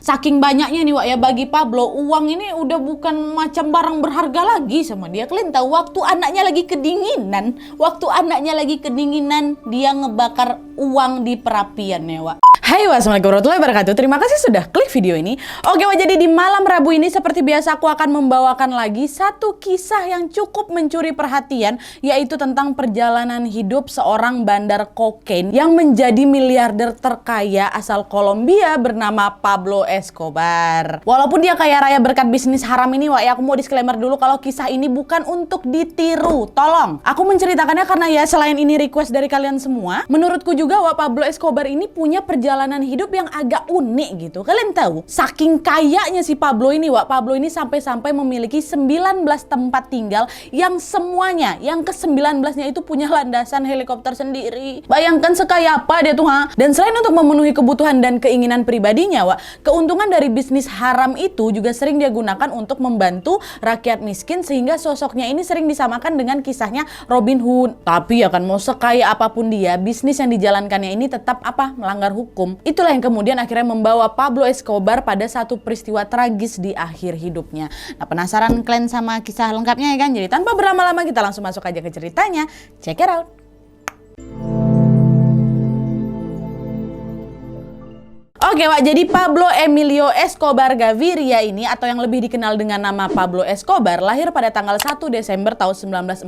Saking banyaknya nih Wak ya, bagi Pablo uang ini udah bukan macam barang berharga lagi sama dia. Kalian tahu waktu anaknya lagi kedinginan dia ngebakar uang di perapiannya Wak. Hai, wassalamualaikum warahmatullahi wabarakatuh. Terima kasih sudah klik video ini. Oke Wak, jadi di malam Rabu ini seperti biasa aku akan membawakan lagi satu kisah yang cukup mencuri perhatian, yaitu tentang perjalanan hidup seorang bandar kokain yang menjadi miliarder terkaya asal Kolombia bernama Pablo Escobar. Walaupun dia kaya raya berkat bisnis haram ini Wak ya, aku mau disclaimer dulu kalau kisah ini bukan untuk ditiru. Tolong, aku menceritakannya karena ya selain ini request dari kalian semua, menurutku juga Wak, Pablo Escobar ini punya perjalanan hidup yang agak unik gitu. Kalian tahu, saking kayanya si Pablo ini Wak, Pablo ini sampai-sampai memiliki 19 tempat tinggal yang semuanya, yang ke-19-nya itu punya landasan helikopter sendiri. Bayangkan sekaya apa dia tuh ha? Dan selain untuk memenuhi kebutuhan dan keinginan pribadinya Wak, keuntungan dari bisnis haram itu juga sering dia gunakan untuk membantu rakyat miskin, sehingga sosoknya ini sering disamakan dengan kisahnya Robin Hood. Tapi ya kan, mau sekaya apapun dia, bisnis yang dijalankannya ini tetap melanggar hukum. Itulah yang kemudian akhirnya membawa Pablo Escobar pada satu peristiwa tragis di akhir hidupnya. Nah, penasaran kalian sama kisah lengkapnya ya kan? Jadi tanpa berlama-lama kita langsung masuk aja ke ceritanya. Check it out. Oke Wak, jadi Pablo Emilio Escobar Gaviria ini, atau yang lebih dikenal dengan nama Pablo Escobar, lahir pada tanggal 1 Desember tahun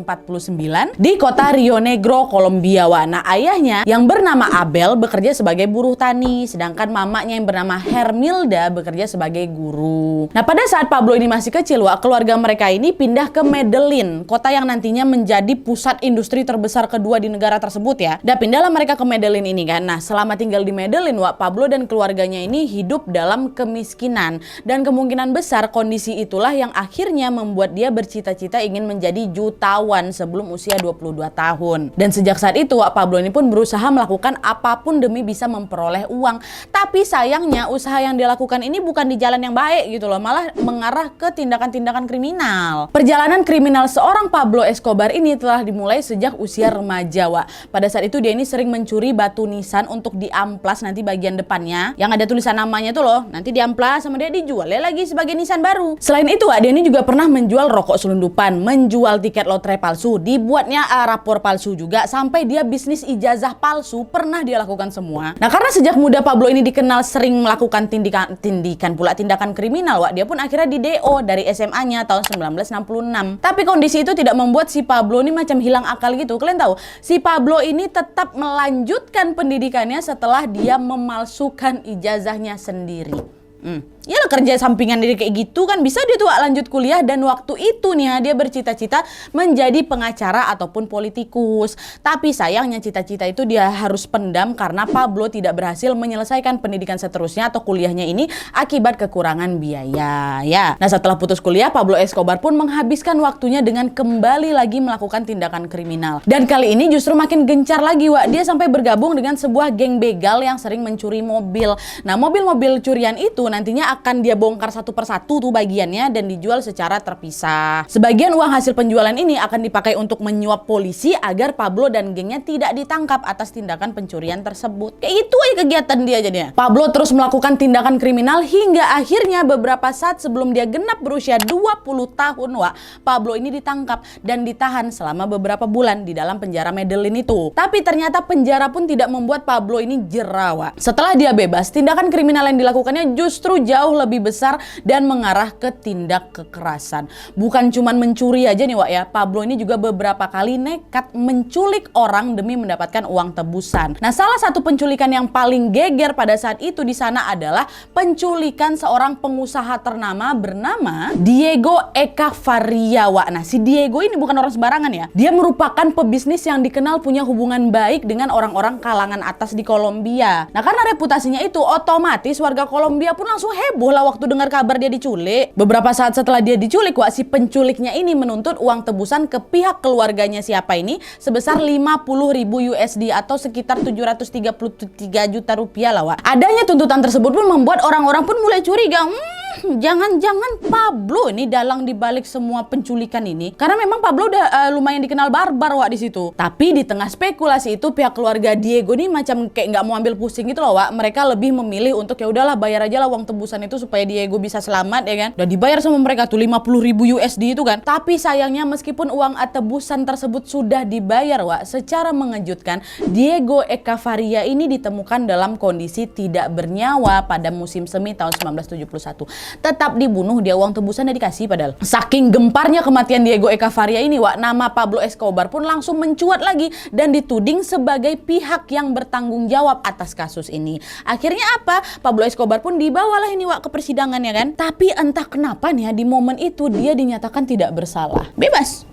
1949 di kota Rio Negro, Kolombia Wak. Nah, ayahnya yang bernama Abel bekerja sebagai buruh tani, sedangkan mamanya yang bernama Hermilda bekerja sebagai guru. Nah, pada saat Pablo ini masih kecil Wak, keluarga mereka ini pindah ke Medellin, kota yang nantinya menjadi pusat industri terbesar kedua di negara tersebut ya. Dan pindahlah mereka ke Medellin ini kan. Nah, selama tinggal di Medellin Wak, Pablo dan keluarganya ini hidup dalam kemiskinan, dan kemungkinan besar kondisi itulah yang akhirnya membuat dia bercita-cita ingin menjadi jutawan sebelum usia 22 tahun. Dan sejak saat itu Wak, Pablo ini pun berusaha melakukan apapun demi bisa memperoleh uang. Tapi sayangnya usaha yang dilakukan ini bukan di jalan yang baik gitu loh, malah mengarah ke tindakan-tindakan kriminal. Perjalanan kriminal seorang Pablo Escobar ini telah dimulai sejak usia remaja Wak. Pada saat itu dia ini sering mencuri batu nisan untuk diamplas nanti bagian depannya, yang ada tulisan namanya tuh loh, nanti diamplas sama dia dijual lagi sebagai nisan baru. Selain itu Wak, dia ini juga pernah menjual rokok selundupan, menjual tiket lotre palsu, dibuatnya rapor palsu juga, sampai dia bisnis ijazah palsu pernah dia lakukan semua. Nah, karena sejak muda Pablo ini dikenal sering melakukan tindakan kriminal Wak, dia pun akhirnya di DO dari SMA-nya tahun 1966. Tapi kondisi itu tidak membuat si Pablo ini macam hilang akal gitu. Kalian tahu, si Pablo ini tetap melanjutkan pendidikannya setelah dia memalsukan ijazahnya sendiri. Ya lah, kerja sampingan dari kayak gitu kan bisa dia tuh lanjut kuliah, dan waktu itu nih dia bercita-cita menjadi pengacara ataupun politikus. Tapi sayangnya cita-cita itu dia harus pendam karena Pablo tidak berhasil menyelesaikan pendidikan seterusnya atau kuliahnya ini akibat kekurangan biaya ya. Nah, setelah putus kuliah, Pablo Escobar pun menghabiskan waktunya dengan kembali lagi melakukan tindakan kriminal. Dan kali ini justru makin gencar lagi Wak, dia sampai bergabung dengan sebuah geng begal yang sering mencuri mobil. Nah, mobil-mobil curian itu nantinya akan dia bongkar satu persatu tuh bagiannya dan dijual secara terpisah. Sebagian uang hasil penjualan ini akan dipakai untuk menyuap polisi agar Pablo dan gengnya tidak ditangkap atas tindakan pencurian tersebut. Kayak itu aja kegiatan dia jadinya. Pablo terus melakukan tindakan kriminal hingga akhirnya beberapa saat sebelum dia genap berusia 20 tahun Wak, Pablo ini ditangkap dan ditahan selama beberapa bulan di dalam penjara Medellin itu. Tapi ternyata penjara pun tidak membuat Pablo ini jera Wak. Setelah dia bebas, tindakan kriminal yang dilakukannya justru jauh lebih besar dan mengarah ke tindak kekerasan. Bukan cuman mencuri aja nih Wak ya, Pablo ini juga beberapa kali nekat menculik orang demi mendapatkan uang tebusan. Nah, salah satu penculikan yang paling geger pada saat itu di sana adalah penculikan seorang pengusaha ternama bernama Diego Echavarria Wak. Nah, si Diego ini bukan orang sembarangan ya. Dia merupakan pebisnis yang dikenal punya hubungan baik dengan orang-orang kalangan atas di Kolombia. Nah, karena reputasinya itu, otomatis warga Kolombia pun langsung heboh lah waktu dengar kabar dia diculik. Beberapa saat setelah dia diculik Wak, si penculiknya ini menuntut uang tebusan ke pihak keluarganya siapa ini sebesar 50.000 USD atau sekitar 733 juta rupiah lah Wak. Adanya tuntutan tersebut pun membuat orang-orang pun mulai curiga. Jangan-jangan Pablo ini dalang dibalik semua penculikan ini, karena memang Pablo udah lumayan dikenal barbar Wak di situ. Tapi di tengah spekulasi itu pihak keluarga Diego nih macam kayak nggak mau ambil pusing gitu loh Wak. Mereka lebih memilih untuk ya udahlah bayar aja lah uang tebusan itu supaya Diego bisa selamat ya kan. Udah dibayar sama mereka tuh 50.000 USD itu kan. Tapi sayangnya meskipun uang tebusan tersebut sudah dibayar Wak, secara mengejutkan Diego Echevarria ini ditemukan dalam kondisi tidak bernyawa pada musim semi tahun 1971. Tetap dibunuh, dia uang tebusan udah dikasih padahal. Saking gemparnya kematian Diego Echevarria ini Wak, nama Pablo Escobar pun langsung mencuat lagi dan dituding sebagai pihak yang bertanggung jawab atas kasus ini. Akhirnya apa? Pablo Escobar pun dibawalah ini Wak ke persidangan ya kan. Tapi entah kenapa nih ya, di momen itu dia dinyatakan tidak bersalah. Bebas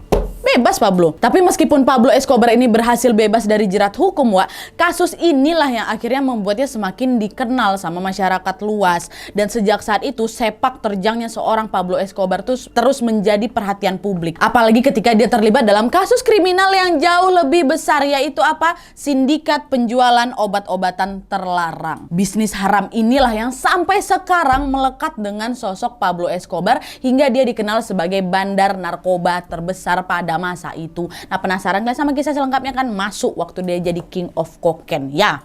Pablo. Tapi meskipun Pablo Escobar ini berhasil bebas dari jerat hukum Wak, kasus inilah yang akhirnya membuatnya semakin dikenal sama masyarakat luas. Dan sejak saat itu sepak terjangnya seorang Pablo Escobar terus menjadi perhatian publik. Apalagi ketika dia terlibat dalam kasus kriminal yang jauh lebih besar, yaitu apa? Sindikat penjualan obat-obatan terlarang. Bisnis haram inilah yang sampai sekarang melekat dengan sosok Pablo Escobar hingga dia dikenal sebagai bandar narkoba terbesar pada masa itu. Nah, penasaran nggak sama kisah selengkapnya? Kan masuk waktu dia jadi King of Cocaine ya.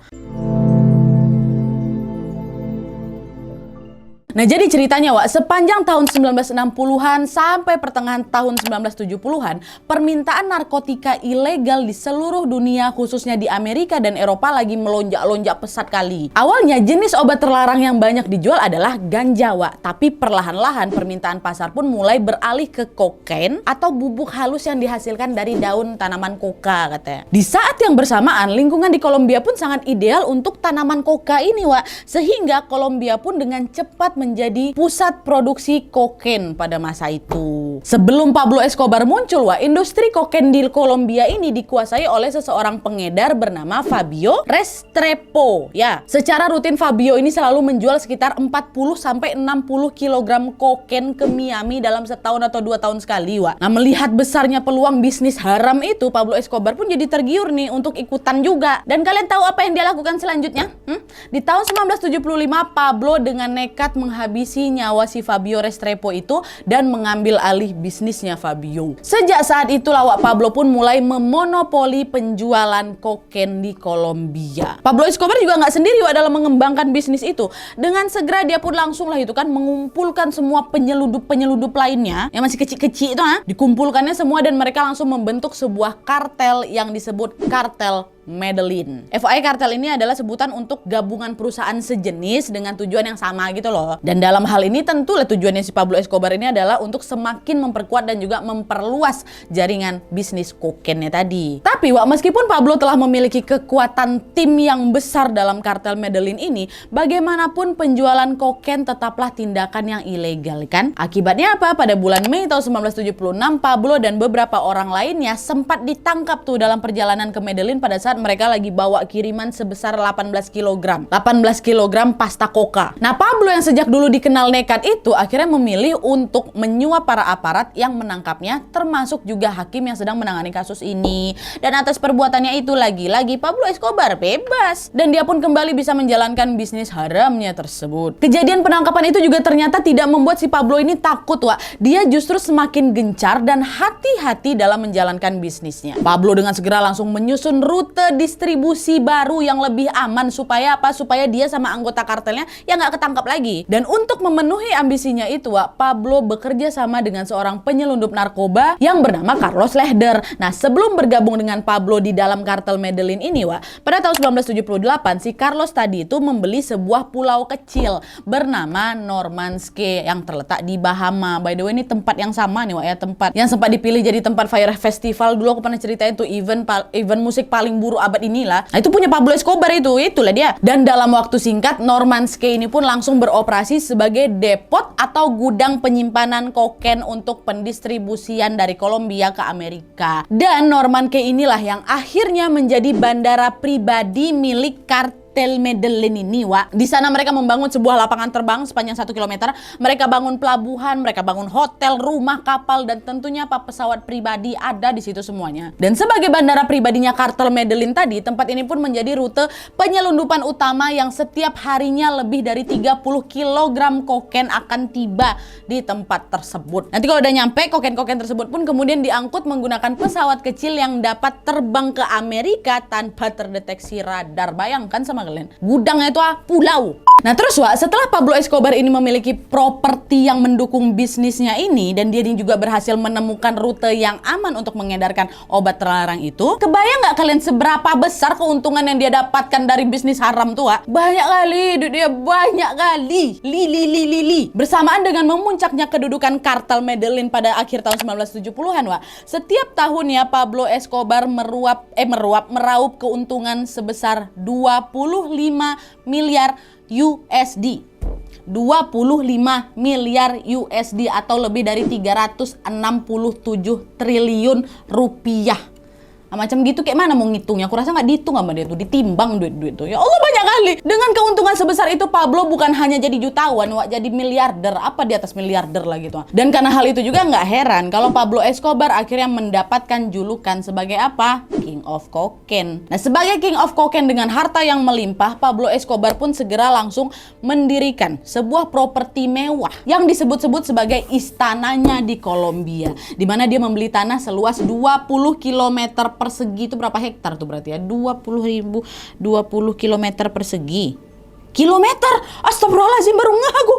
Nah, jadi ceritanya Wak, sepanjang tahun 1960-an sampai pertengahan tahun 1970-an, permintaan narkotika ilegal di seluruh dunia, khususnya di Amerika dan Eropa, lagi melonjak-lonjak pesat kali. Awalnya jenis obat terlarang yang banyak dijual adalah ganja Wak, tapi perlahan-lahan permintaan pasar pun mulai beralih ke kokain atau bubuk halus yang dihasilkan dari daun tanaman koka katanya. Di saat yang bersamaan, lingkungan di Kolombia pun sangat ideal untuk tanaman koka ini Wak, sehingga Kolombia pun dengan cepat menjadi pusat produksi kokain pada masa itu. Sebelum Pablo Escobar muncul Wak, industri kokain di Kolombia ini dikuasai oleh seseorang pengedar bernama Fabio Restrepo. Ya, secara rutin Fabio ini selalu menjual sekitar 40-60 kg kokain ke Miami dalam setahun atau 2 tahun sekali Wak. Nah, melihat besarnya peluang bisnis haram itu, Pablo Escobar pun jadi tergiur nih untuk ikutan juga. Dan kalian tahu apa yang dia lakukan selanjutnya? Di tahun 1975 Pablo dengan nekat menghabisi nyawa si Fabio Restrepo itu dan mengambil alih bisnisnya Fabio. Sejak saat itulah Wak, Pablo pun mulai memonopoli penjualan kokain di Kolombia. Pablo Escobar juga nggak sendiri Wak dalam mengembangkan bisnis itu. Dengan segera dia pun langsung lah itu kan mengumpulkan semua penyeludup lainnya yang masih kecil-kecil itu dikumpulkannya semua dan mereka langsung membentuk sebuah kartel yang disebut Kartel Medellin. FYI, kartel ini adalah sebutan untuk gabungan perusahaan sejenis dengan tujuan yang sama gitu loh. Dan dalam hal ini tentulah tujuannya si Pablo Escobar ini adalah untuk semakin memperkuat dan juga memperluas jaringan bisnis kokainnya tadi. Tapi Wak, meskipun Pablo telah memiliki kekuatan tim yang besar dalam kartel Medellin ini, bagaimanapun penjualan kokain tetaplah tindakan yang ilegal kan? Akibatnya apa? Pada bulan Mei tahun 1976, Pablo dan beberapa orang lainnya sempat ditangkap tuh dalam perjalanan ke Medellin pada saat mereka lagi bawa kiriman sebesar 18 kg pasta coca. Nah, Pablo yang sejak dulu dikenal nekat itu akhirnya memilih untuk menyuap para aparat yang menangkapnya, termasuk juga hakim yang sedang menangani kasus ini. Dan atas perbuatannya itu lagi-lagi Pablo Escobar bebas dan dia pun kembali bisa menjalankan bisnis haramnya tersebut. Kejadian penangkapan itu juga ternyata tidak membuat si Pablo ini takut Wak. Dia justru semakin gencar dan hati-hati dalam menjalankan bisnisnya. Pablo dengan segera langsung menyusun rute distribusi baru yang lebih aman supaya apa? Supaya dia sama anggota kartelnya yang nggak ketangkap lagi. Dan untuk memenuhi ambisinya itu Wak, Pablo bekerja sama dengan seorang penyelundup narkoba yang bernama Carlos Lehder. Nah, sebelum bergabung dengan Pablo di dalam kartel Medellin ini Wak, pada tahun 1978 si Carlos tadi itu membeli sebuah pulau kecil bernama Normanske yang terletak di Bahama. By the way, ini tempat yang sama nih Wak ya, tempat yang sempat dipilih jadi tempat Fire Festival. Dulu aku pernah ceritain tuh event musik paling buruk abad inilah. Nah, itu punya Pablo Escobar itulah dia. Dan dalam waktu singkat Normanske ini pun langsung beroperasi sebagai depot atau gudang penyimpanan kokain untuk pendistribusian dari Kolombia ke Amerika. Dan Normanske inilah yang akhirnya menjadi bandara pribadi milik kartel Kartel Medellin ini, Wak. Di sana mereka membangun sebuah lapangan terbang sepanjang 1 kilometer. Mereka bangun pelabuhan, mereka bangun hotel, rumah, kapal, dan tentunya pesawat pribadi ada di situ semuanya. Dan sebagai bandara pribadinya Kartel Medellin tadi, tempat ini pun menjadi rute penyelundupan utama yang setiap harinya lebih dari 30 kg kokain akan tiba di tempat tersebut. Nanti kalau udah nyampe, kokain-kokain tersebut pun kemudian diangkut menggunakan pesawat kecil yang dapat terbang ke Amerika tanpa terdeteksi radar. Bayangkan sama kalian, gudangnya itu pulau. Nah terus Wak, setelah Pablo Escobar ini memiliki properti yang mendukung bisnisnya ini, dan dia juga berhasil menemukan rute yang aman untuk mengedarkan obat terlarang itu, kebayang nggak kalian seberapa besar keuntungan yang dia dapatkan dari bisnis haram tuh, Wak? Banyak kali, duit dia banyak kali. Bersamaan dengan memuncaknya kedudukan Kartel Medellin pada akhir tahun 1970-an, Wak, setiap tahunnya Pablo Escobar meraup keuntungan sebesar 25 miliar USD. 25 miliar USD atau lebih dari 367 triliun rupiah. Nah, macam gitu kayak mana mau ngitungnya? Aku rasa nggak dihitung sama dia tuh, ditimbang duit-duit tuh. Ya Allah, banyak kali. Dengan keuntungan sebesar itu, Pablo bukan hanya jadi jutawan, Wak, jadi miliarder. Apa di atas miliarder lah gitu. Dan karena hal itu juga nggak heran kalau Pablo Escobar akhirnya mendapatkan julukan sebagai apa? King of Cocaine. Nah, sebagai King of Cocaine dengan harta yang melimpah, Pablo Escobar pun segera langsung mendirikan sebuah properti mewah yang disebut-sebut sebagai istananya di Kolombia, di mana dia membeli tanah seluas 20 km persegi. Itu berapa hektar tuh berarti ya? 20 km persegi. Kilometer? Astagfirullahaladzim, baru ngeh aku.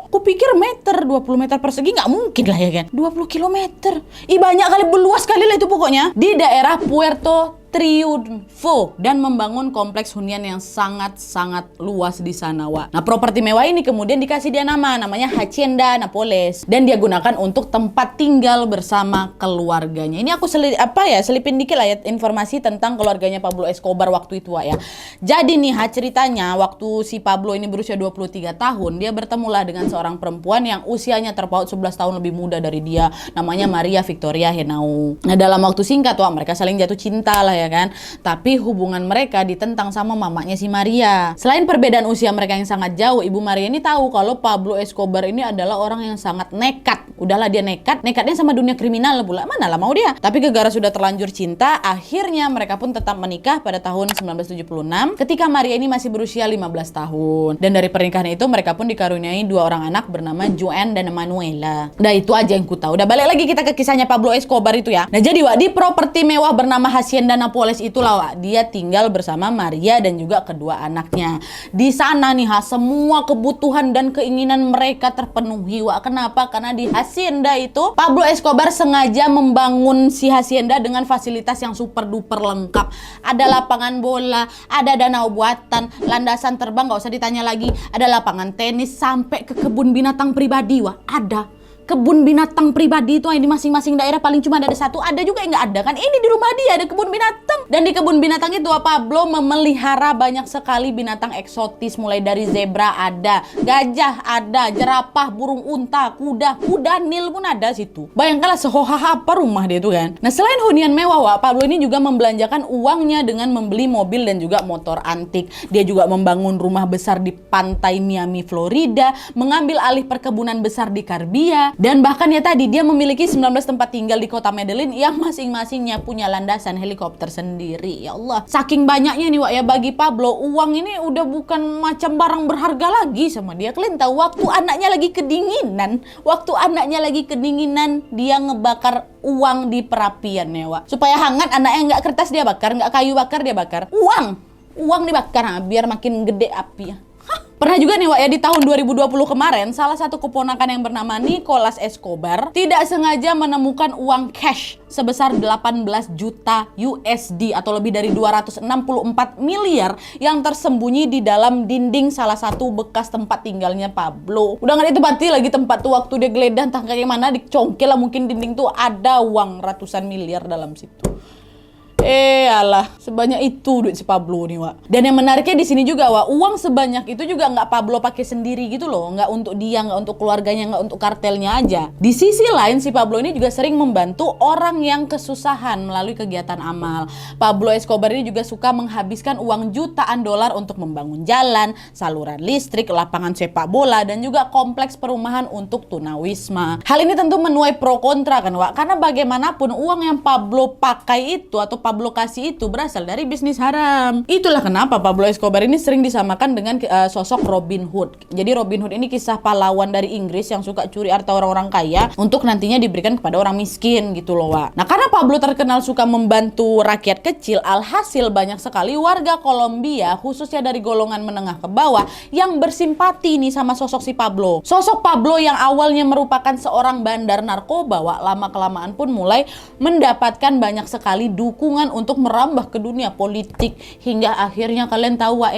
Aku pikir meter. 20 meter persegi nggak mungkin lah ya kan? 20 kilometer. Banyak kali, beluas kali lah itu pokoknya. Di daerah Puerto Triunfo, dan membangun kompleks hunian yang sangat-sangat luas di sana, Wak. Nah, properti mewah ini kemudian dikasih dia namanya Hacienda Nápoles, dan dia gunakan untuk tempat tinggal bersama keluarganya. Ini aku selipin dikit lah ya informasi tentang keluarganya Pablo Escobar waktu itu, Wak, ya. Jadi nih ceritanya, waktu si Pablo ini berusia 23 tahun, dia bertemulah dengan seorang perempuan yang usianya terpaut 11 tahun lebih muda dari dia, namanya Maria Victoria Henao. Nah, dalam waktu singkat, Wak, mereka saling jatuh cinta lah ya kan. Tapi hubungan mereka ditentang sama mamanya si Maria. Selain perbedaan usia mereka yang sangat jauh, Ibu Maria ini tahu kalau Pablo Escobar ini adalah orang yang sangat nekat. Udahlah dia nekatnya sama dunia kriminal pula. Mana lah mau dia. Tapi gara-gara sudah terlanjur cinta, akhirnya mereka pun tetap menikah pada tahun 1976 ketika Maria ini masih berusia 15 tahun. Dan dari pernikahan itu mereka pun dikaruniai 2 orang anak bernama Joan dan Manuela. Udah itu aja yang ku tahu. Udah balik lagi kita ke kisahnya Pablo Escobar itu ya. Nah jadi, Wak, di properti mewah bernama Hacienda Nápoles itulah, Wak, dia tinggal bersama Maria dan juga kedua anaknya. Di sana nih semua kebutuhan dan keinginan mereka terpenuhi, Wak. Kenapa? Karena di Hacienda itu Pablo Escobar sengaja membangun si Hacienda dengan fasilitas yang super duper lengkap. Ada lapangan bola, ada danau buatan, landasan terbang nggak usah ditanya lagi, ada lapangan tenis, sampai ke kebun binatang pribadi, Wak, ada. Kebun binatang pribadi itu di masing-masing daerah paling cuma ada satu, ada juga yang nggak ada kan. Ini di rumah dia ada kebun binatang, dan di kebun binatang itu Pablo memelihara banyak sekali binatang eksotis, mulai dari zebra ada, gajah ada, jerapah, burung unta, kuda nil pun ada situ. Bayangkanlah sehoha apa rumah dia itu kan. Nah selain hunian mewah, Wak, Pablo ini juga membelanjakan uangnya dengan membeli mobil dan juga motor antik. Dia juga membangun rumah besar di pantai Miami, Florida, mengambil alih perkebunan besar di Carbia. Dan bahkan ya tadi dia memiliki 19 tempat tinggal di kota Medellin yang masing-masingnya punya landasan helikopter sendiri. Ya Allah, saking banyaknya nih, Wak, ya, bagi Pablo uang ini udah bukan macam barang berharga lagi sama dia. Kalian tahu waktu anaknya lagi kedinginan, dia ngebakar uang di perapian ya, Wak. Supaya hangat, anaknya nggak kertas dia bakar, nggak kayu bakar dia bakar. Uang dibakar biar makin gede api ya. Pernah juga nih, Wak, ya, di tahun 2020 kemarin, salah satu keponakan yang bernama Nicolas Escobar tidak sengaja menemukan uang cash sebesar 18 juta USD atau lebih dari 264 miliar yang tersembunyi di dalam dinding salah satu bekas tempat tinggalnya Pablo. Udah nggak ditempati lagi tempat tuh, waktu dia geledah entah kayak mana, dicongkel lah mungkin dinding tuh ada uang ratusan miliar dalam situ. Alah, sebanyak itu duit si Pablo nih, Wak. Dan yang menariknya di sini juga, Wak, uang sebanyak itu juga nggak Pablo pakai sendiri gitu loh, nggak untuk dia, nggak untuk keluarganya, nggak untuk kartelnya aja. Di sisi lain, si Pablo ini juga sering membantu orang yang kesusahan melalui kegiatan amal. Pablo Escobar ini juga suka menghabiskan uang jutaan dolar untuk membangun jalan, saluran listrik, lapangan sepak bola, dan juga kompleks perumahan untuk tunawisma. Hal ini tentu menuai pro kontra kan, Wak, karena bagaimanapun uang yang Pablo pakai itu atau Pablo kasih itu berasal dari bisnis haram. Itulah kenapa Pablo Escobar ini sering disamakan dengan sosok Robin Hood. Jadi Robin Hood ini kisah pahlawan dari Inggris yang suka curi harta orang-orang kaya untuk nantinya diberikan kepada orang miskin gitu loh, Wak. Nah, karena Pablo terkenal suka membantu rakyat kecil, alhasil banyak sekali warga Kolombia khususnya dari golongan menengah ke bawah yang bersimpati nih sama sosok si Pablo. Sosok Pablo yang awalnya merupakan seorang bandar narkoba, Wak, lama-kelamaan pun mulai mendapatkan banyak sekali dukungan untuk merambah ke dunia politik hingga akhirnya kalian tahu, Wak,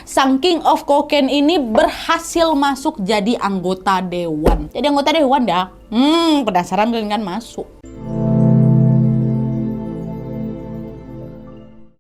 sang King of Cocaine ini berhasil masuk jadi anggota dewan. Jadi anggota dewan dah. Penasaran kalian kan masuk.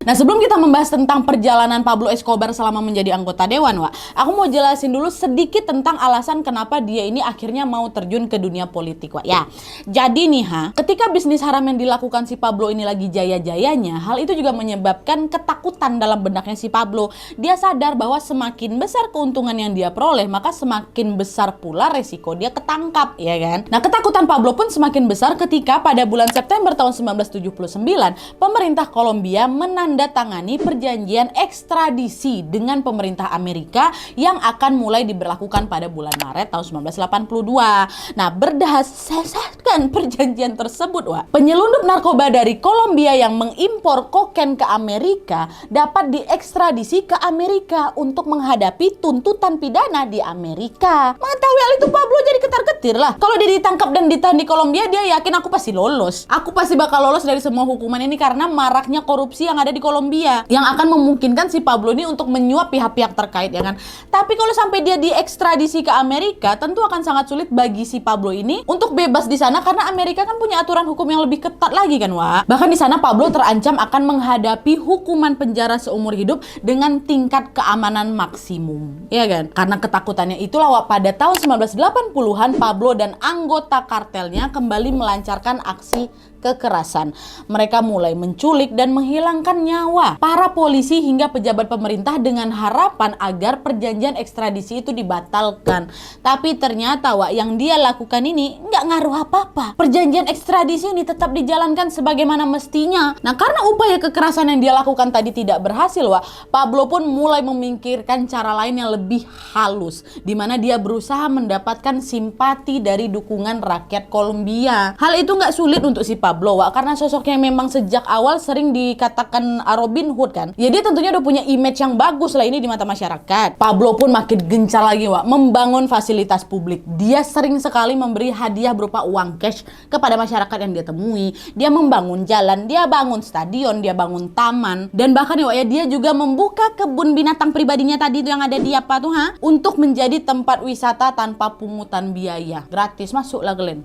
Nah, sebelum kita membahas tentang perjalanan Pablo Escobar selama menjadi anggota dewan, Wak, aku mau jelasin dulu sedikit tentang alasan kenapa dia ini akhirnya mau terjun ke dunia politik, Wak. Ya, jadi nih ketika bisnis haram yang dilakukan si Pablo ini lagi jaya-jayanya, hal itu juga menyebabkan ketakutan dalam benaknya si Pablo. Dia sadar bahwa semakin besar keuntungan yang dia peroleh, maka semakin besar pula resiko dia ketangkap, ya kan? Nah, ketakutan Pablo pun semakin besar ketika pada bulan September tahun 1979, pemerintah Kolombia menandatangani perjanjian ekstradisi dengan pemerintah Amerika yang akan mulai diberlakukan pada bulan Maret tahun 1982. Nah, berdasarkan perjanjian tersebut, Wak, penyelundup narkoba dari Kolombia yang mengimpor kokain ke Amerika dapat diekstradisi ke Amerika untuk menghadapi tuntutan pidana di Amerika. Mengetahui hal itu Pablo jadi ketar-ketir lah. Kalau dia ditangkap dan ditahan di Kolombia, dia yakin aku pasti lolos. Aku pasti bakal lolos dari semua hukuman ini karena maraknya korupsi yang ada di Kolombia yang akan memungkinkan si Pablo ini untuk menyuap pihak-pihak terkait, ya kan. Tapi kalau sampai dia diekstradisi ke Amerika, tentu akan sangat sulit bagi si Pablo ini untuk bebas di sana karena Amerika kan punya aturan hukum yang lebih ketat lagi kan, Wak. Bahkan di sana Pablo terancam akan menghadapi hukuman penjara seumur hidup dengan tingkat keamanan maksimum, ya kan. Karena ketakutannya itulah, Wak, pada tahun 1980-an Pablo dan anggota kartelnya kembali melancarkan aksi kekerasan. Mereka mulai menculik dan menghilangkan nyawa para polisi hingga pejabat pemerintah dengan harapan agar perjanjian ekstradisi itu dibatalkan. Tapi ternyata, Wak, yang dia lakukan ini nggak ngaruh apa-apa. Perjanjian ekstradisi ini tetap dijalankan sebagaimana mestinya. Nah, karena upaya kekerasan yang dia lakukan tadi tidak berhasil, Wak, Pablo pun mulai memikirkan cara lain yang lebih halus, di mana dia berusaha mendapatkan simpati dari dukungan rakyat Kolombia. Hal itu nggak sulit untuk si Pablo, Wak, karena sosoknya memang sejak awal sering dikatakan Robin Hood kan. Ya, dia tentunya udah punya image yang bagus lah ini di mata masyarakat. Pablo pun makin gencar lagi, Wak, membangun fasilitas publik. Dia sering sekali memberi hadiah berupa uang cash kepada masyarakat yang dia temui. Dia membangun jalan, dia bangun stadion, dia bangun taman, dan bahkan ya, Wak, ya, dia juga membuka kebun binatang pribadinya tadi itu yang ada di apa tuh, untuk menjadi tempat wisata tanpa pungutan biaya. Gratis, masuklah kalian.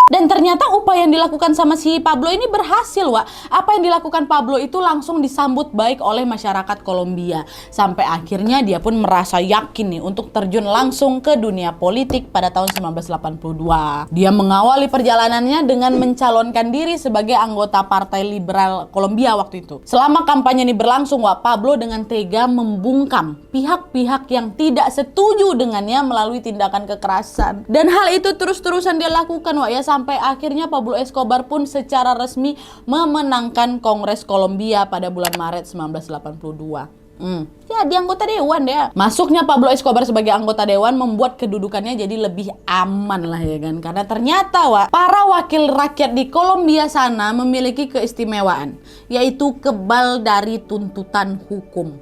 Dan ternyata upaya yang dilakukan sama si Pablo ini berhasil, Wak. Apa yang dilakukan Pablo itu langsung disambut baik oleh masyarakat Kolombia. Sampai akhirnya dia pun merasa yakin nih untuk terjun langsung ke dunia politik pada tahun 1982. Dia mengawali perjalanannya dengan mencalonkan diri sebagai anggota Partai Liberal Kolombia waktu itu. Selama kampanye ini berlangsung, Wak, Pablo dengan tega membungkam pihak-pihak yang tidak setuju dengannya melalui tindakan kekerasan. Dan hal itu terus-terusan dia lakukan, Wak, ya, sampai akhirnya Pablo Escobar pun secara resmi memenangkan Kongres Kolombia pada bulan Maret 1982. Ya, di anggota dewan deh. Masuknya Pablo Escobar sebagai anggota dewan membuat kedudukannya jadi lebih aman lah, ya kan. Karena ternyata, Wak, para wakil rakyat di Kolombia sana memiliki keistimewaan, yaitu kebal dari tuntutan hukum.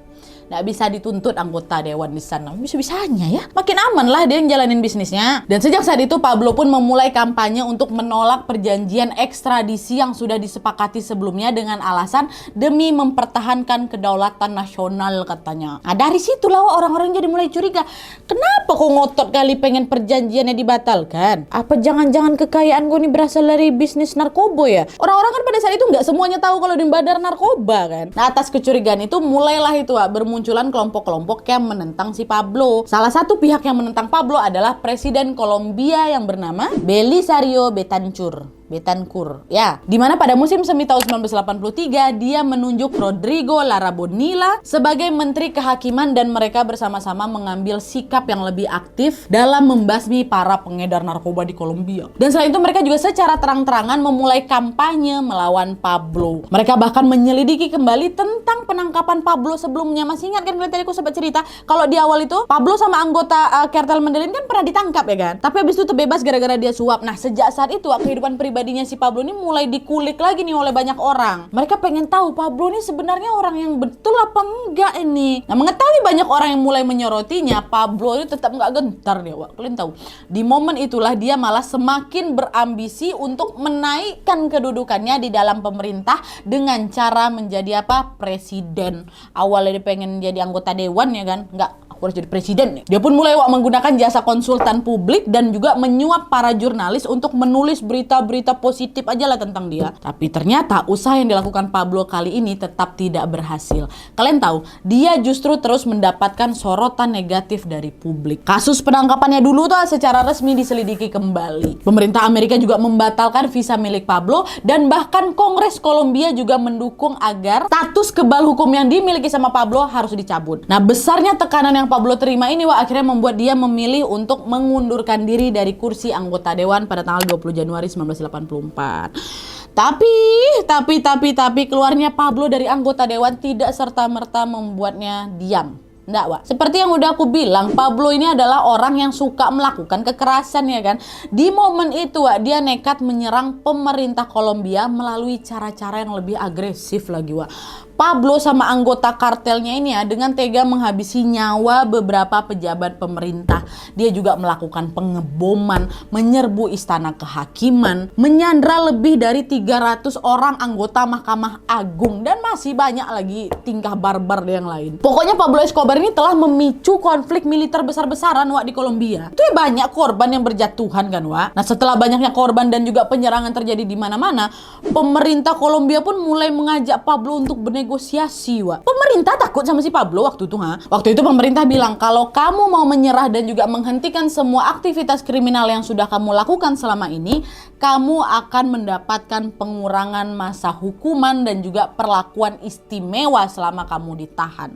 nggak bisa dituntut anggota dewan di sana. Bisa-bisanya ya. Makin aman lah dia yang jalanin bisnisnya. Dan sejak saat itu Pablo pun memulai kampanye untuk menolak perjanjian ekstradisi yang sudah disepakati sebelumnya dengan alasan demi mempertahankan kedaulatan nasional katanya. Nah dari situlah orang-orang jadi mulai curiga. Kenapa kok ngotot kali pengen perjanjiannya dibatalkan? Apa jangan-jangan kekayaan gue ini berasal dari bisnis narkoba ya? Orang-orang kan pada saat itu nggak semuanya tahu kalau di bandar narkoba kan. Nah atas kecurigaan itu mulailah itu bermunculan kelompok-kelompok yang menentang si Pablo. Salah satu pihak yang menentang Pablo adalah Presiden Kolombia yang bernama Belisario Betancourt ya, dimana pada musim semi tahun 1983 dia menunjuk Rodrigo Lara Bonilla sebagai Menteri Kehakiman dan mereka bersama-sama mengambil sikap yang lebih aktif dalam membasmi para pengedar narkoba di Kolombia. Dan selain itu mereka juga secara terang-terangan memulai kampanye melawan Pablo. Mereka bahkan menyelidiki kembali tentang penangkapan Pablo sebelumnya. Masih ingat kan kalian tadi aku sempat cerita kalau di awal itu Pablo sama anggota kartel Medellin kan pernah ditangkap ya kan, tapi habis itu terbebas gara-gara dia suap. Nah sejak saat itu kehidupan pribadinya si Pablo ini mulai dikulik lagi nih oleh banyak orang. Mereka pengen tahu Pablo ini sebenarnya orang yang betul apa enggak ini. Nah mengetahui banyak orang yang mulai menyorotinya, Pablo ini tetap nggak gentar dia. Wah, kalian tahu di momen itulah dia malah semakin berambisi untuk menaikkan kedudukannya di dalam pemerintah dengan cara menjadi presiden. Awalnya dia pengen jadi anggota dewan ya kan, nggak, aku harus jadi presiden nih. Dia pun mulai menggunakan jasa konsultan publik dan juga menyuap para jurnalis untuk menulis berita-berita positif aja lah tentang dia. Tapi ternyata usaha yang dilakukan Pablo kali ini tetap tidak berhasil. Kalian tahu, dia justru terus mendapatkan sorotan negatif dari publik. Kasus penangkapannya dulu tuh secara resmi diselidiki kembali. Pemerintah Amerika juga membatalkan visa milik Pablo dan bahkan Kongres Kolombia juga mendukung agar status kebal hukum yang dimiliki sama Pablo harus dicabut. Nah besarnya tekanan yang Pablo terima ini akhirnya membuat dia memilih untuk mengundurkan diri dari kursi anggota dewan pada tanggal 20 Januari 1984. Tapi keluarnya Pablo dari anggota dewan tidak serta-merta membuatnya diam. Nggak, Wak. Seperti yang udah aku bilang, Pablo ini adalah orang yang suka melakukan kekerasan ya kan. Di momen itu, Wak, dia nekat menyerang pemerintah Kolombia melalui cara-cara yang lebih agresif lagi, Wak. Pablo sama anggota kartelnya ini dengan tega menghabisi nyawa beberapa pejabat pemerintah. Dia juga melakukan pengeboman, menyerbu istana kehakiman, menyandra lebih dari 300 orang anggota Mahkamah Agung, dan masih banyak lagi tingkah barbar yang lain. Pokoknya Pablo Escobar ini telah memicu konflik militer besar-besaran di Kolombia. Itu banyak korban yang berjatuhan kan, Wak. Nah setelah banyaknya korban dan juga penyerangan terjadi di mana-mana, pemerintah Kolombia pun mulai mengajak Pablo untuk negosiasi, Wak. Pemerintah takut sama si Pablo waktu itu, Waktu itu pemerintah bilang kalau kamu mau menyerah dan juga menghentikan semua aktivitas kriminal yang sudah kamu lakukan selama ini, kamu akan mendapatkan pengurangan masa hukuman dan juga perlakuan istimewa selama kamu ditahan.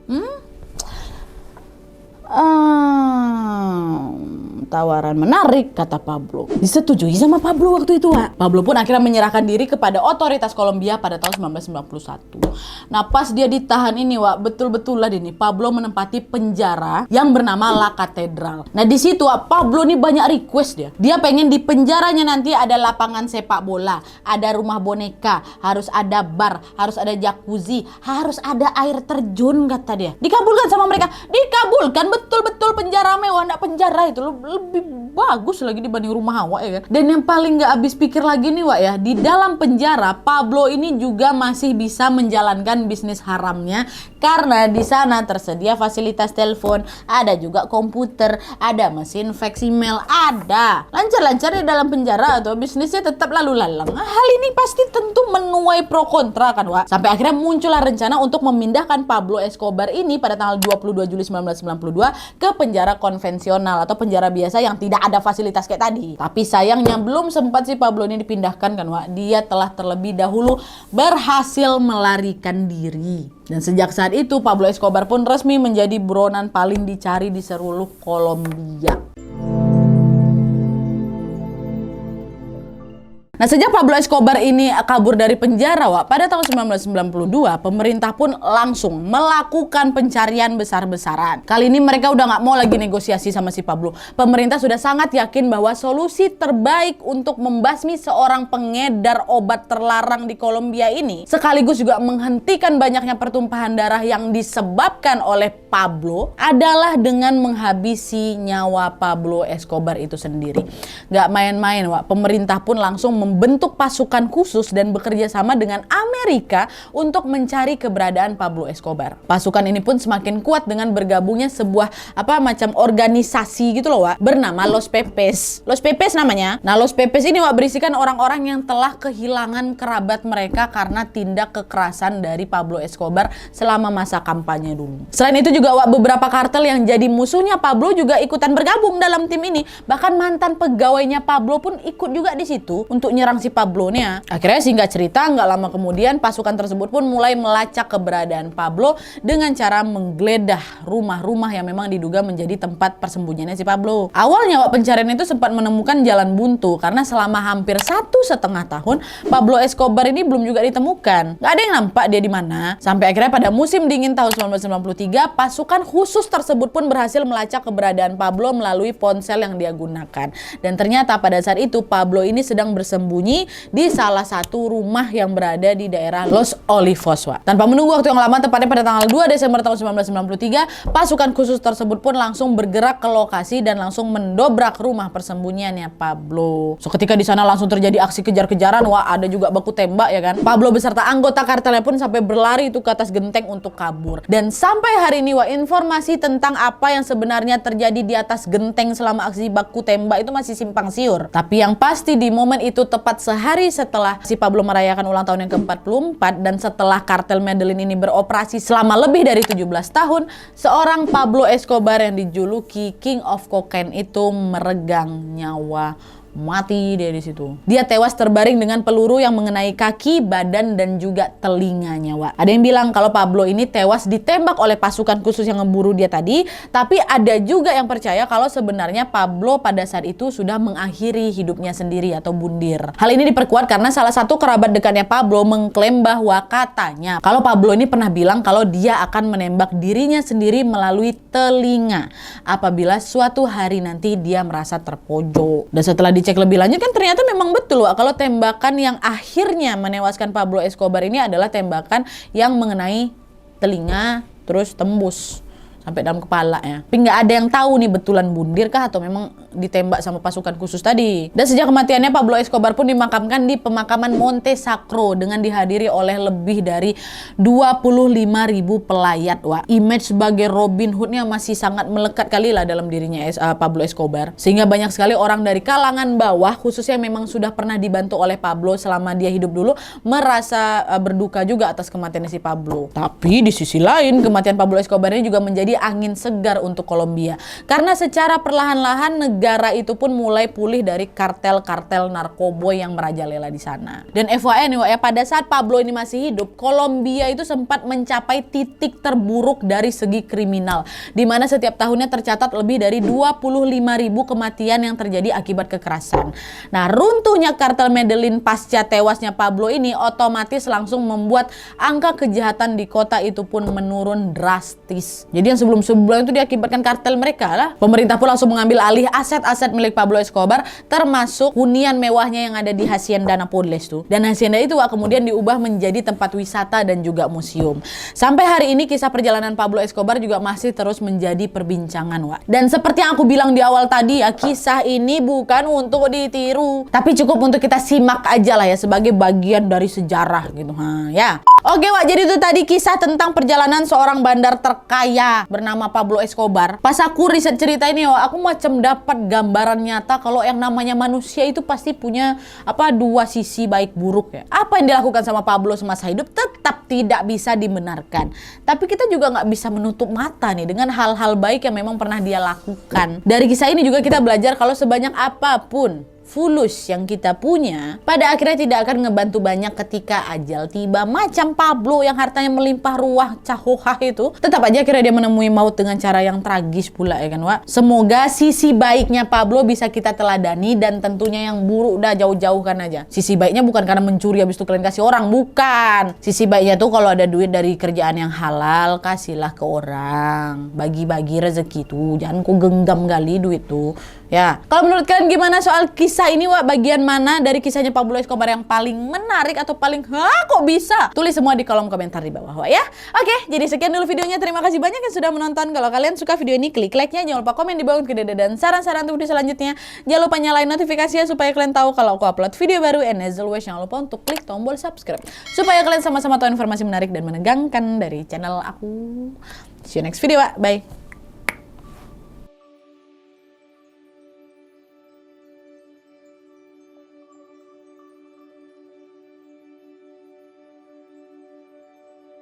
Tawaran menarik, kata Pablo. Disetujui sama Pablo waktu itu, Wak. Pablo pun akhirnya menyerahkan diri kepada otoritas Kolombia pada tahun 1991. Nah pas dia ditahan ini, Wak, betul-betul lah ini Pablo menempati penjara yang bernama La Catedral. Nah di situ, Wak, Pablo ini banyak request dia. Dia pengen di penjaranya nanti ada lapangan sepak bola, ada rumah boneka, harus ada bar, harus ada jacuzzi, harus ada air terjun, kata dia. Dikabulkan sama mereka, dikabulkan. Betul-betul penjara mewah, enggak penjara itu lebih bagus lagi dibanding rumah Wak ya kan. Dan yang paling nggak habis pikir lagi nih, Wak ya, di dalam penjara Pablo ini juga masih bisa menjalankan bisnis haramnya karena di sana tersedia fasilitas telepon, ada juga komputer, ada mesin fax email, ada lancar-lancar di dalam penjara atau bisnisnya tetap lalu lalang. Hal ini pasti tentu menuai pro kontra kan, Wak. Sampai akhirnya muncullah rencana untuk memindahkan Pablo Escobar ini pada tanggal 22 Juli 1992 ke penjara konvensional atau penjara biasa yang tidak ada fasilitas kayak tadi. Tapi sayangnya belum sempat si Pablo ini dipindahkan kan, Wak. Dia telah terlebih dahulu berhasil melarikan diri. Dan sejak saat itu Pablo Escobar pun resmi menjadi buronan paling dicari di seluruh Kolombia. Nah, sejak Pablo Escobar ini kabur dari penjara, Wak, pada tahun 1992, pemerintah pun langsung melakukan pencarian besar-besaran. Kali ini mereka udah nggak mau lagi negosiasi sama si Pablo. Pemerintah sudah sangat yakin bahwa solusi terbaik untuk membasmi seorang pengedar obat terlarang di Kolombia ini, sekaligus juga menghentikan banyaknya pertumpahan darah yang disebabkan oleh Pablo, adalah dengan menghabisi nyawa Pablo Escobar itu sendiri. Nggak main-main, Wak. Pemerintah pun langsung membentuk pasukan khusus dan bekerja sama dengan Amerika untuk mencari keberadaan Pablo Escobar. Pasukan ini pun semakin kuat dengan bergabungnya sebuah macam organisasi gitu loh, Wak, bernama Los Pepes. Los Pepes namanya. Nah, Los Pepes ini, Wak, berisikan orang-orang yang telah kehilangan kerabat mereka karena tindak kekerasan dari Pablo Escobar selama masa kampanye dulu. Selain itu juga, Wak, beberapa kartel yang jadi musuhnya Pablo juga ikutan bergabung dalam tim ini. Bahkan mantan pegawainya Pablo pun ikut juga di situ untuk nyerang si Pablo-nya. Akhirnya singkat cerita, nggak lama kemudian pasukan tersebut pun mulai melacak keberadaan Pablo dengan cara menggeledah rumah-rumah yang memang diduga menjadi tempat persembunyiannya si Pablo. Awalnya, Wak, pencarian itu sempat menemukan jalan buntu karena selama hampir 1,5 tahun Pablo Escobar ini belum juga ditemukan. Nggak ada yang nampak dia di mana. Sampai akhirnya pada musim dingin tahun 1993, pasukan khusus tersebut pun berhasil melacak keberadaan Pablo melalui ponsel yang dia gunakan. Dan ternyata pada saat itu Pablo ini sedang bersembunyi di salah satu rumah yang berada di daerah Los Olivos, Wak. Tanpa menunggu waktu yang lama, tepatnya pada tanggal 2 Desember tahun 1993, pasukan khusus tersebut pun langsung bergerak ke lokasi dan langsung mendobrak rumah persembunyiannya Pablo. So, ketika di sana langsung terjadi aksi kejar-kejaran, Wak, ada juga baku tembak ya kan. Pablo beserta anggota kartelnya pun sampai berlari itu ke atas genteng untuk kabur. Dan sampai hari ini, Wak, informasi tentang apa yang sebenarnya terjadi di atas genteng selama aksi baku tembak itu masih simpang siur. Tapi yang pasti di momen itu tepat sehari setelah si Pablo merayakan ulang tahun yang ke-44 dan setelah kartel Medellin ini beroperasi selama lebih dari 17 tahun, seorang Pablo Escobar yang dijuluki King of Cocaine itu meregang nyawa. Mati dia di situ. Dia tewas terbaring dengan peluru yang mengenai kaki, badan, dan juga telinganya, Wak. Ada yang bilang kalau Pablo ini tewas ditembak oleh pasukan khusus yang ngeburu dia tadi, tapi ada juga yang percaya kalau sebenarnya Pablo pada saat itu sudah mengakhiri hidupnya sendiri atau bundir. Hal ini diperkuat karena salah satu kerabat dekatnya Pablo mengklaim bahwa katanya kalau Pablo ini pernah bilang kalau dia akan menembak dirinya sendiri melalui telinga apabila suatu hari nanti dia merasa terpojok. Dan setelah dicek lebih lanjut kan ternyata memang betul, Wak, kalau tembakan yang akhirnya menewaskan Pablo Escobar ini adalah tembakan yang mengenai telinga terus tembus sampai dalam kepala ya. Tapi nggak ada yang tahu nih betulan bundir kah atau memang ditembak sama pasukan khusus tadi. Dan sejak kematiannya Pablo Escobar pun dimakamkan di pemakaman Monte Sacro dengan dihadiri oleh lebih dari 25.000 pelayat, Wak. Image sebagai Robin Hood-nya masih sangat melekat kali lah dalam dirinya Pablo Escobar. Sehingga banyak sekali orang dari kalangan bawah khususnya memang sudah pernah dibantu oleh Pablo selama dia hidup dulu merasa berduka juga atas kematian si Pablo. Tapi di sisi lain kematian Pablo Escobar ini juga menjadi angin segar untuk Kolombia. Karena secara perlahan-lahan negara itu pun mulai pulih dari kartel-kartel narkoboy yang merajalela di sana. Dan FYI nih, ya, pada saat Pablo ini masih hidup, Kolombia itu sempat mencapai titik terburuk dari segi kriminal, di mana setiap tahunnya tercatat lebih dari 25.000 kematian yang terjadi akibat kekerasan. Nah, runtuhnya kartel Medellin pasca tewasnya Pablo ini otomatis langsung membuat angka kejahatan di kota itu pun menurun drastis. Jadi yang sebelum-sebelum itu diakibatkan kartel mereka lah. Pemerintah pun langsung mengambil alih aset-aset milik Pablo Escobar, termasuk hunian mewahnya yang ada di Hacienda Nápoles tuh. Dan Hacienda itu, Wak, kemudian diubah menjadi tempat wisata dan juga museum. Sampai hari ini kisah perjalanan Pablo Escobar juga masih terus menjadi perbincangan, Wak. Dan seperti yang aku bilang di awal tadi ya, kisah ini bukan untuk ditiru, tapi cukup untuk kita simak aja lah ya sebagai bagian dari sejarah gitu. Ya. Oke, Wak, jadi itu tadi kisah tentang perjalanan seorang bandar terkaya bernama Pablo Escobar. Pas aku riset cerita ini, Wak, aku macam dapat gambaran nyata kalau yang namanya manusia itu pasti punya dua sisi baik buruk ya. Apa yang dilakukan sama Pablo semasa hidup tetap tidak bisa dibenarkan. Tapi kita juga nggak bisa menutup mata nih dengan hal-hal baik yang memang pernah dia lakukan. Dari kisah ini juga kita belajar kalau sebanyak apapun fulus yang kita punya pada akhirnya tidak akan ngebantu banyak ketika ajal tiba. Macam Pablo yang hartanya melimpah ruah cahohah itu, tetap aja akhirnya dia menemui maut dengan cara yang tragis pula ya kan Wak. Semoga sisi baiknya Pablo bisa kita teladani, dan tentunya yang buruk udah jauh-jauhkan aja. Sisi baiknya bukan karena mencuri habis itu kalian kasih orang, bukan. Sisi baiknya tuh kalau ada duit dari kerjaan yang halal, kasihlah ke orang, bagi-bagi rezeki tuh, jangan kau genggam kali duit tuh ya. Kalau menurut kalian gimana soal kisah ini Wak? Bagian mana dari kisahnya Pablo Escobar yang paling menarik atau paling kok bisa? Tulis semua di kolom komentar di bawah Wak ya. Oke, jadi sekian dulu videonya. Terima kasih banyak yang sudah menonton. Kalau kalian suka video ini, klik like-nya, jangan lupa komen di bawah dan saran-saran untuk video selanjutnya. Jangan lupa nyalain notifikasinya supaya kalian tahu kalau aku upload video baru. And as always, jangan lupa untuk klik tombol subscribe supaya kalian sama-sama tahu informasi menarik dan menegangkan dari channel aku. See you next video Wak. Bye.